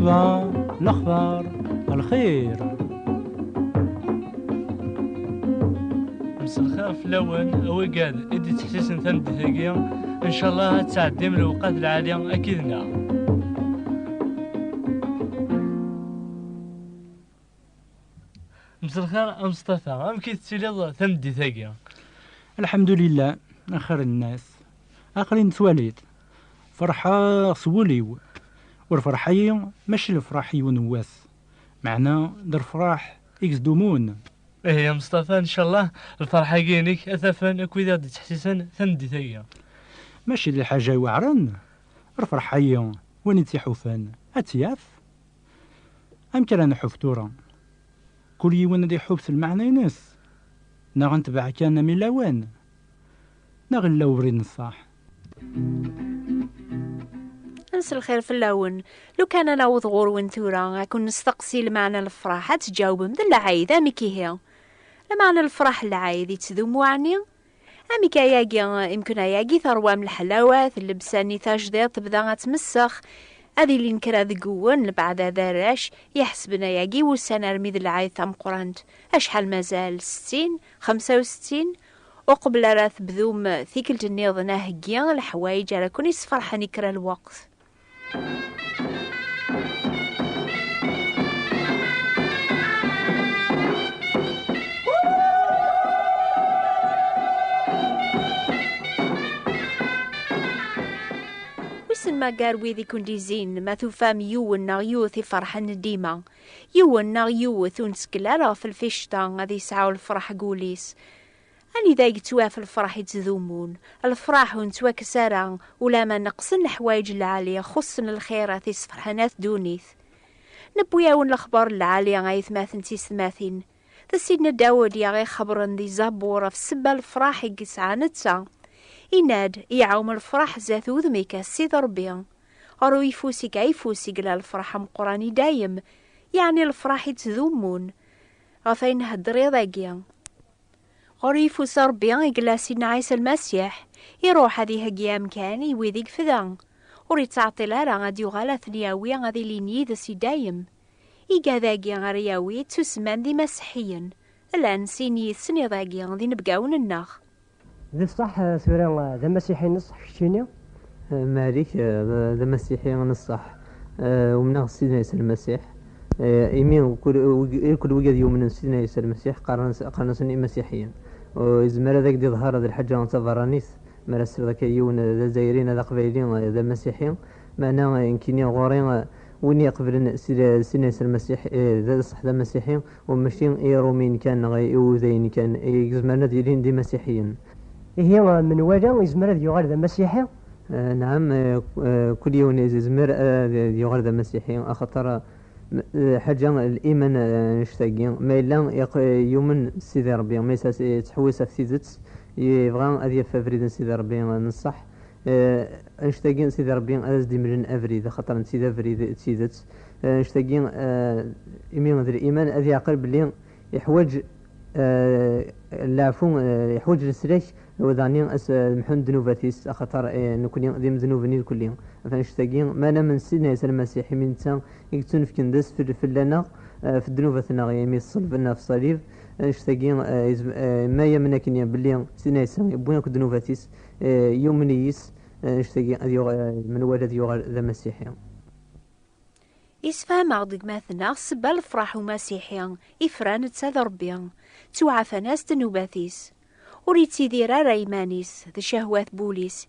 الأخبار الخير. مس الخير في الأول أوي قاعد إدي تحسيسن ثمد ثقيا إن شاء الله تعدي من الأوقات العالية أكيدنا. مس الخير مصطفى أم كي تسيلي ثمد ثقيا؟ الحمد لله آخر الناس آخرين تواليت فرحة صوليو والفرحي ماشي الفرحي ونواس معنا در فرح إكس دومون. إيه يا مصطفى إن شاء الله الفرحة جينيك أثفن أكويدا دي تحسيسن ثمد ثقيا ماشي الحاجة وعرن الفرحي وين تيحوفان أتياف أم كان حفتورا كل يوم دي حبس المعنى ناس نغنتبع كان من لوان نغلا ورين الصح. نس الخير في اللون لو كان انا وضغور وانتورا اكون نستقسي المعنى الفرح تجاوب من العايد امي كي هي المعنى الفرح العايد يتذوم وعني امي كياقي يمكن ياقي ثروة من الحلاوات اللبساني تاجدير تبدا تمسخ هذه اللي نكرا ذقوان لبعد ذراش يحسبنا ياقي والسنة رميد العايد ثم قرانت اشحال مازال 60 65 وقبل راث بذوم ثيك الجنيض ناهقيا الحوايج على كوني صفرحة نكرا الوقت. ويسن ما قار ويذي كونديزين ما تفهم يونا يوثي فرحان ديما يونا يوث ونسكلا في الفيشتا غادي يسعاو الفرح قوليس أني ذا يتواف الفرح يتذومون الفرح ونتوا كسارا ولا ما نقصن الحوايج العالية خصن الخيرات يصفرحنات دونيث نبوياون الأخبار العالية غاية ثماثن تيثماثين ذا سيدنا داود يا غي خبرن ذي زابورة في السبة الفرح يقسعى نتسا إناد يعوم الفرح زاثو ذميكا السيد ربيا أرو يفوسيك يفوسيك لا الفرح مقراني دايم يعني الفرح يتذومون غفين هدري ضاقيا غريف وصار بيان يقلا سيدنا عيسى المسيح يروح هذه هقيا مكاني ويذيك فذا وريت تعطي لارا غادي يغالا ثنياوية غادي ليني ذا سي دايم إيقا ذاقيا غرياوي تسمان ذي مسيحيا الآن سيني سني ذاقيا غادي نبقاون الناخ ذي صح سوريا ذا مسيحي نصح كشتيني مالك ذا مسيحي نصح ومن سيدنا عيسى المسيح يمين كل وجد يوم سيدنا عيسى المسيح قارن سني مسيحيا وإزمر ذاك دي ظهر هذه الحاجة تظهرانيث مرسل ذاك يون ذا زايرين ذا قبيلين ذا مسيحيين معنا يمكن غورين وين يقبل سيدنا عيسى المسيح ذا صح ذا مسيحيين ومشي رومين كان يوذين كان إزمرنا ديالين دي مسيحيين هي من وجه إزمر يغير ذا مسيحي. نعم كل يوم إزمر يغير ذا مسيحيين أخطر حاجة الإيمان نشتاقين ما إلا يومن سيدي ربي ما تحوس في سيدت يبغى أذي فريد سيدي ربي نصح نشتاقين سيدي ربي أزدي من أفريد خاطر سيدي أفريد سيدت نشتاقين إيمان ذي الإيمان أذي أقرب لي يحوج العفو يحوج السلاك وذاني محن ذنوباتيس خاطر نكون ذي ذنوبني كلهم فنشتاقين ما أنا من سيدنا عيسى المسيح من تام يكتون في كندس في لنا في الذنوباتنا يمي الصلبنا في الصليب نشتاقين ما يمنا كنيا باللي سيدنا عيسى يبونا كذنوباتيس يومنيس نشتاقين من ولد يغال ذا مسيحي يسفهم عضق مثلا سبا الفرح ومسيحيا إفران تساذ ربيا توعفى ناس دنوباتيس وريد تيدير رايمانيس ذا شهوات بوليس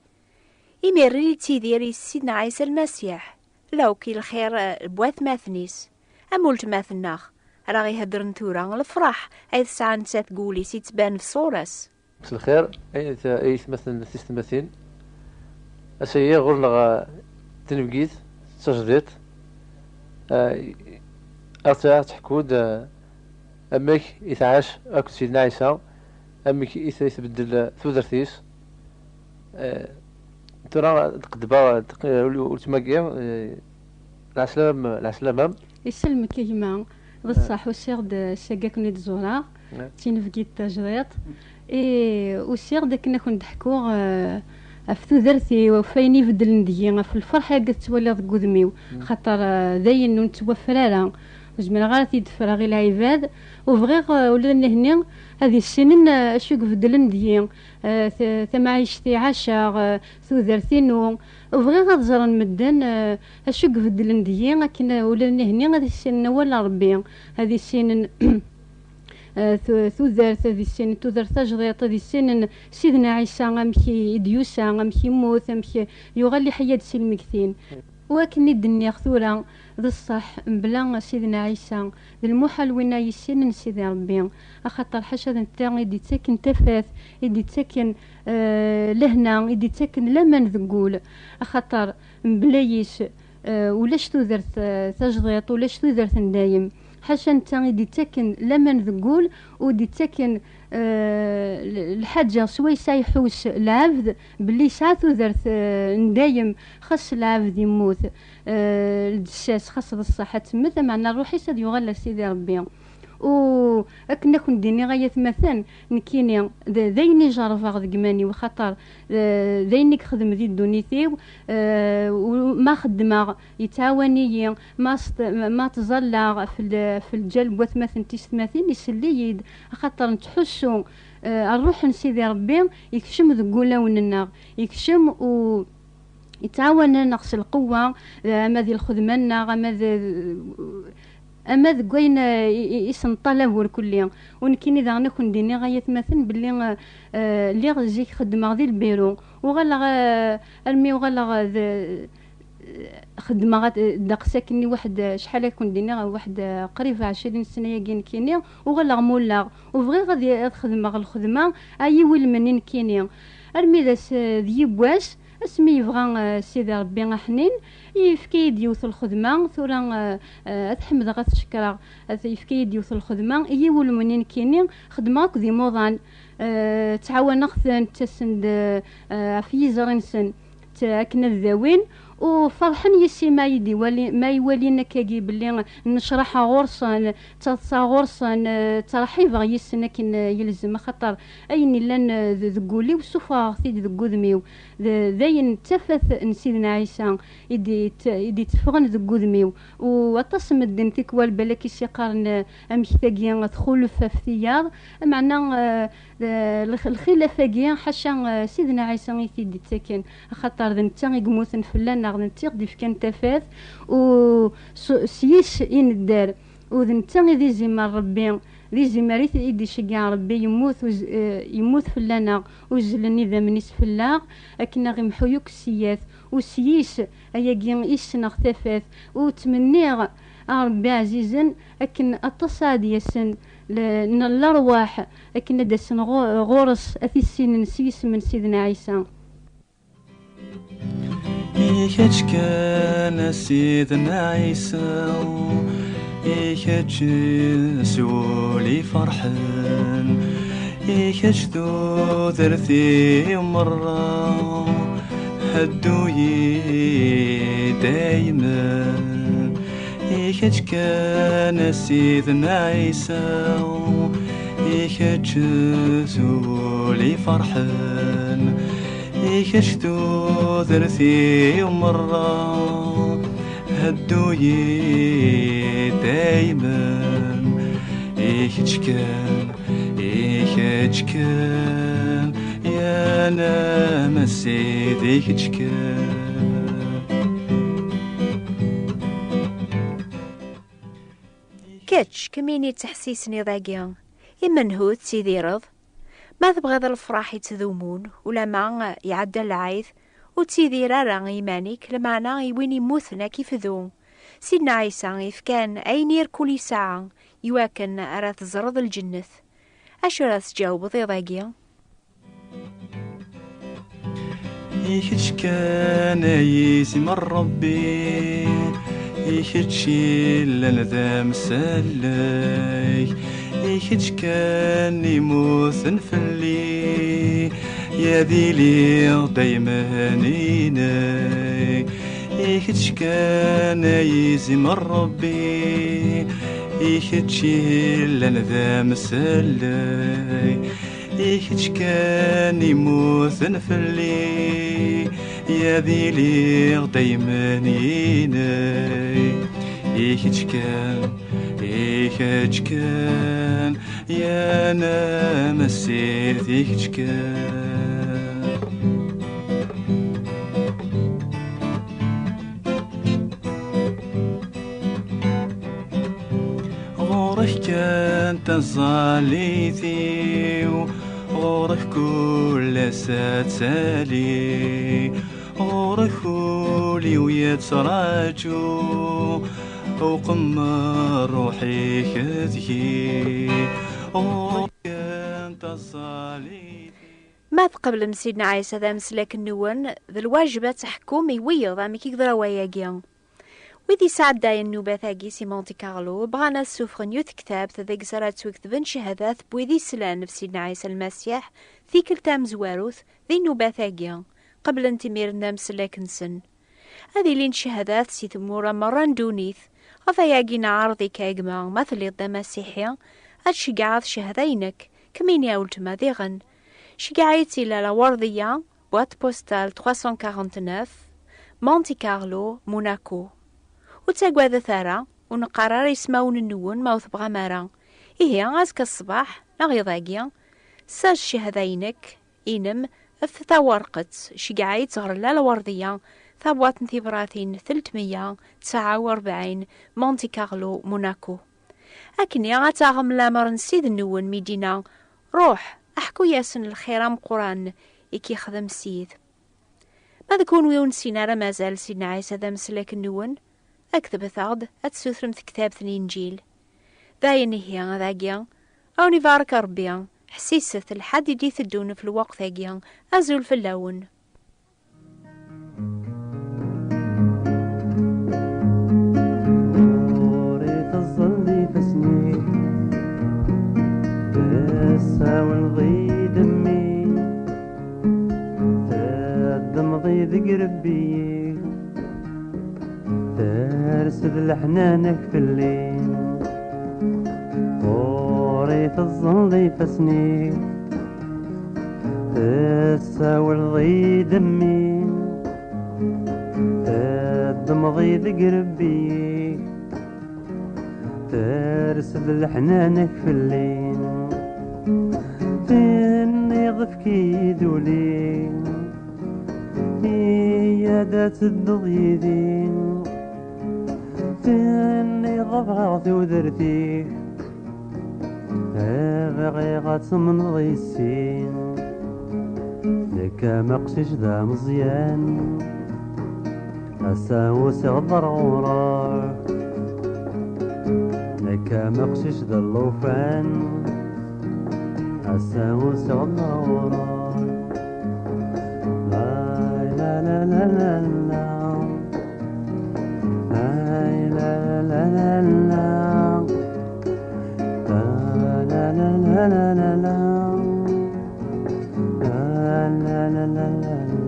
يميرني تيدير سيدنا عيسى المسيح لو كي الخير بواث ماثنيس أمولت ماثناخ راغي هدرن تورا الفرح أي تسعى نسات تقولي سيتبان في صورس مساء الخير أي مثلا تستمثين أسيا غرنا تنبقيت تجديت أرتاح تحكود أمك يتعاش أكو سيدنا عيسى أمك يتبدل ثوذرتيس ترى تقدبا ولتماكيا العسلامة يسلمك كيما بصح وسيغد شاكاكني تزورا تينفقيت تجريط وسيغد كنا كنضحكو في ذرتي وفيني بدل ندي في الفرحة قد تولي ذك قدميو خاطر داين نتوفرارا زمن غارتي دفرا غير العباد وبغيغ ولا نهني هذه السنين اشوق بدل ندي ثمعيشتي عاشا ذرتينو وبغيغ تزرن مدن اشوق بدل ندي لكن ولا نهني هذه السنين ولا ربي هذه السنين ثوذرت هذه السنين ثوذرت تجريط هذه السنين سيدنا عيسى غمكي ديوسا غمكي موت غمكي يغلي حياة سلمكتين ولكن الدنيا ثورة ذا الصح بلا سيدنا عيسى ذا المحال وين يسين سيدي ربي اخاطر حاشا نتا يدي تاكن تفاث يدي تاكن لهنا يدي تاكن لمن ذقول اخاطر بلايش ولاش تذرت تجريط ولاش تذرت ندايم حاشا نتا يدي تاكن لمن ذقول ودي تاكن الحاجة سوي سايحوس العبد باللي ساعتو ذرت ندايم خاص العبد يموت الدساس خاص الصحة تمت معنا روحي ساد يغلى سيدي ربي و اكنا كون ديني غاية مثلا نكيني ذيني جارفا غد قماني وخطر ذيني خدم ذي دونيتي وما خدمه يتعاوني ما تظلى في الجلب وثمثن تيستماثين يسليد خاطر نتحسو الروح نسيدي ربي يكشم ذقولا وننا يكشم و يتعاون نقص القوة أما ذي الخدمنا أما ذي قوين يسن طلب والكلية ونكين إذا نكون ديني غاية مثلا باللي اللي غزيك خدمة ذي البيرو وغلا أرمي وغلا خدمة دقساكني واحد شحال يكون ديني واحد قريب 20 سنة يجين كيني وغلا مولا وبغي غادي خدمة الخدمة أي ويل منين كيني أرمي ذي بواس اسمي يبغى سيدي ربي حنين يفكي ديوث الخدمة ثورا تحمد غتشكرا يفكي ديوث الخدمة يول منين كيني خدمة ذي موضان تعاون نخثن تسند في زرنسن تاكنا الذاوين وفرحن يسي ما يدي ما يولينا كاجي باللي نشرحها غرصا تصا غرصا ترحيب يسنا كن يلزم خاطر اين لان ذقولي وسوفا ثيد ذقودميو ذاين تفث نسيدنا عيسى يدي تفغن ذقودميو وتصم الدين تكوال بلاكي سيقارن امشتاقيا تخلف في ثيار معنا الخلافة كيا حاشا سيدنا عيسى يثيد تاكن خاطر ذنتا يقموثن فلان نتيق ديف كان تفاث و سيس إن الدار وذنتا ذي زمار ربي ذي زماريت إيدي شقع ربي يموت فلانا وزلني ذا منيس فلاغ أكنا غي محيوك السياث وسيس أياقين إيسنا تفاث وتمنيغ ربي عزيزا أكن أتصاد يسن لأن الأرواح أكن دسن غورس أثي السين نسيس من سيدنا عيسى إيكاتش كان سيدنا عيسى إيكاتش سولي فرحان إيكاتش ذو ذرثي مرة هدوي دايما إيكاتش كان سيدنا عيسى إيكاتش سولي فرحان إيكاتش ذو ذرثي مرة هدوي دايما إيكاتش كان يا نام السيد إيكاتش كاتش كميني تحسيسني ضاقيا إما نهوت سيدي رض ما تبغيض الفراح يتذومون ولا ما يعدى العيث وتسيدي رارا إيمانيك لمعنا يوين يموثنا كيف ذو سيدنا عيسى يفكان أينير كل ساعة يواكن أرى تزرد الجنث أشو راه تجاوب ضي ضاقيا إيكاتش كان يسمى ربي إيكاتش لنا ذا مسلاي إيكاتش كان يموثن فلي يا ذيلي دايما نيناي إيكاتش كان يسمى ربي إيكاتش لنا ذا مسلاي يكتش كان يموت فلي يا ذي لي دايما يناي يكتش كان يا انا مسيت يكتش كان غورك كان تنصاليتي غورك كل ساتسالي غورك خولي ويتراجو وقمر روحي كذكي غورك كان تنصاليتي ماذ قبل مسيدنا عيسى ذا مسلاك النون ذا الواجبات حكومي ويضا مكي قدرا وياقيا ويدي سعد داي النوبة ثاقي سي مونتي كارلو بغانا السوفغن يوث كتاب تذيق زرات وكتبن شهادات بويدي سلان في سيدنا عيسى المسيح ذيك التام زواروث ذي النوبة ثاقيا قبل انتمير نام سلاك نسن هذه لين شهادات سي ثمورة مران دونيث غفا ياقينا عارضي كاقما مثل يضا مسيحيا هادشي قاعد شهدينك كمين ياولتما ذيغن شقاعيتي لا وردية بوات بوستال 349 مونتي كارلو موناكو وتاقوا ذا ثارا ونقرر يسماون النون موث بغامارا إيه أزكى الصباح نغيضاقيا ساج شهدينك إنم أفتتا ورقت شقاعيت غير لا وردية ثابوات نثيبراثين 349 مونتي كارلو موناكو أكني غاتاغم لامر نسيد النون ميدينا روح أحكو ياسن الخيرام قران إكي خدم السيد ماذا كون ويون سينارا مازال سيدنا عيسى ذا مسلاك النون أكتب ثغد أتسوثرم في كتاب الإنجيل ذاين هي ذاقيا أو نفارك ربيا حسيسة الحد دي ثدون في الوقت ذاقيا أزول في اللون وريت الظل فسني تساوي ضي دمي تدم ضي ذق ربي ترسل لحنانك في الليل وريت الظل يفسني تساوي الضي دمي تدم ضي ذق ربي ترسل لحنانك في الليل فيني ضفكي ذولي يا دات الضغيدين فيني ضفعتي ودرتي بغي غاتم ضيسين لك مقشش ذا مزيان أساوس غضر غورا لك مقشش ذا اللوفان أساوس غضر غورا لا لا لا لا لا لا لا لا لا لا لا لا لا لا لا لا لا